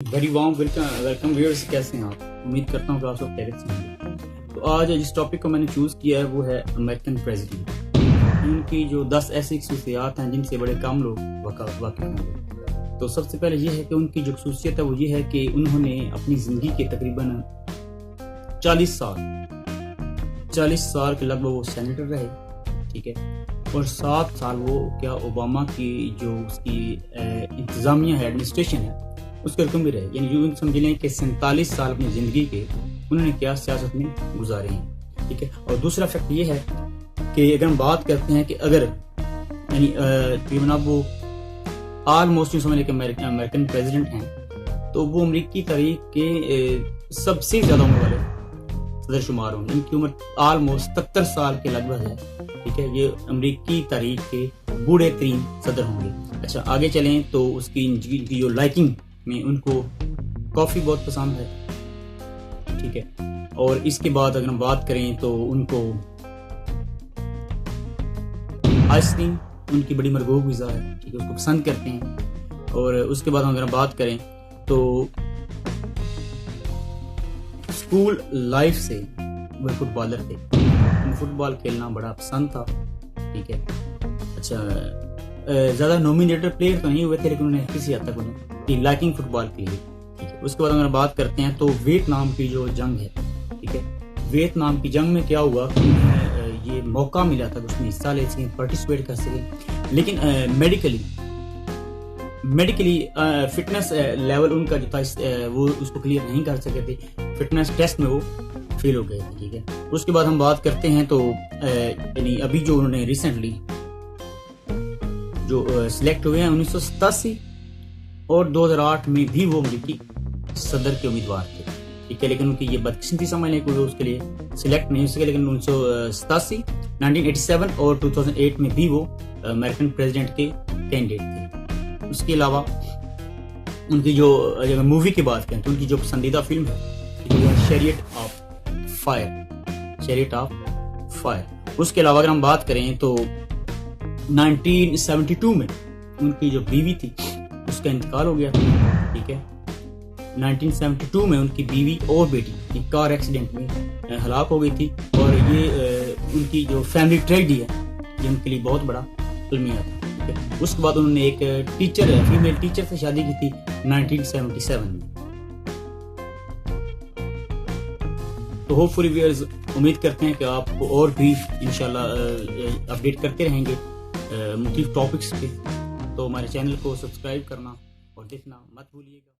Very warm welcome viewers, कैसे हैं आप? उम्मीद करता हूँ कि आप सब खैरियत से होंगे। तो आज जिस टॉपिक को मैंने चूज़ किया है वो है अमेरिकन प्रेसिडेंट। उनकी जो 10 ऐसी खसूसियात हैं जिनसे बड़े कम लोग वाकिफ होंगे। तो सबसे पहले ये है कि उनकी जो खसूसियत है वो ये है कि उन्होंने अपनी ज़िंदगी के तकरीबन 40 साल के लगभग वो सेनेटर रहे, ठीक है, और 7 साल वो क्या ओबामा की जो उसकी इंतज़ामिया है, एडमिनिस्ट्रेशन है, उसके रकम भी रहे। यानी यूँ समझ लें कि 47 साल अपनी ज़िंदगी के उन्होंने क्या सियासत में गुजारे हैं, ठीक है। और दूसरा फैक्ट ये है कि अगर हम बात करते हैं कि अगर यानी तकरीबन अब वो ऑलमोस्ट यूँ समझ लें कि अमेरिकन प्रेसिडेंट हैं, तो वो अमरीकी तारीख के सबसे ज़्यादा उम्र वाले सदर शुमार होंगे। इनकी उम्र ऑलमोस्ट 77 साल के लगभग है, ठीक है। ये अमरीकी तारीख के बूढ़े तरीन सदर होंगे। अच्छा, आगे चलें तो उसकी जो लाइकिंग में उनको कॉफ़ी बहुत पसंद है, ठीक है। और इसके बाद अगर हम बात करें तो उनको आइसक्रीम उनकी बड़ी मरगूब ग़िज़ा है, ठीक है, उसको पसंद करते हैं। और उसके बाद अगर हम बात करें तो स्कूल लाइफ से वो फुटबॉलर थे, उनको फुटबॉल खेलना बड़ा पसंद था, ठीक है। अच्छा, ज़्यादा नॉमिनेटेड प्लेयर तो नहीं हुए थे, लेकिन उन्हें किसी हद तक उन्हें लाइकिंग फुटबॉल के लिए, ठीक है। उसके बाद अगर बात करते हैं तो वियतनाम की जो जंग है, ठीक है, वियतनाम की जंग में क्या हुआ कि ये मौका मिला था कि उसमें हिस्सा ले सकें, पार्टिसिपेट कर सकें, लेकिन मेडिकली फिटनेस लेवल उनका जो था वो उसको क्लियर नहीं कर सके थे, फिटनेस टेस्ट में वो फेल हो गए थे, ठीक है। उसके बाद हम बात करते हैं तो यानी अभी जो उन्होंने रिसेंटली जो सिलेक्ट हुए हैं 1987 और 2008 में भी वो अमरीकी सदर के उम्मीदवार थे, ठीक है, लेकिन उनकी ये बदकिस्मती समझ लें कि वो उसके लिए सिलेक्ट नहीं हो सके। लेकिन 1987, 1987 और 2008 में भी वो अमेरिकन प्रेसिडेंट के कैंडिडेट थे। उसके अलावा उनकी जो अगर मूवी की बात करें तो उनकी जो पसंदीदा फिल्म है शैरियट ऑफ फायर। उसके अलावा अगर हम बात करें तो 1972 में उनकी जो बीवी थी उसका इंतकाल हो गया, ठीक है। 1972 में उनकी बीवी और बेटी एक कार एक्सीडेंट में हलाक हो गई थी, और ये उनकी जो फैमिली ट्रेजेडी है ये उनके लिए बहुत बड़ा अलमिया था, ठीक है। उसके बाद उन्होंने एक फीमेल टीचर से शादी की थी 1977 में। तो होपफुली व्यूअर्स, उम्मीद करते हैं कि आपको और भी इंशाल्लाह अपडेट करते रहेंगे मुख्तलिफ टॉपिक्स पे। तो हमारे चैनल को सब्सक्राइब करना और देखना मत भूलिएगा।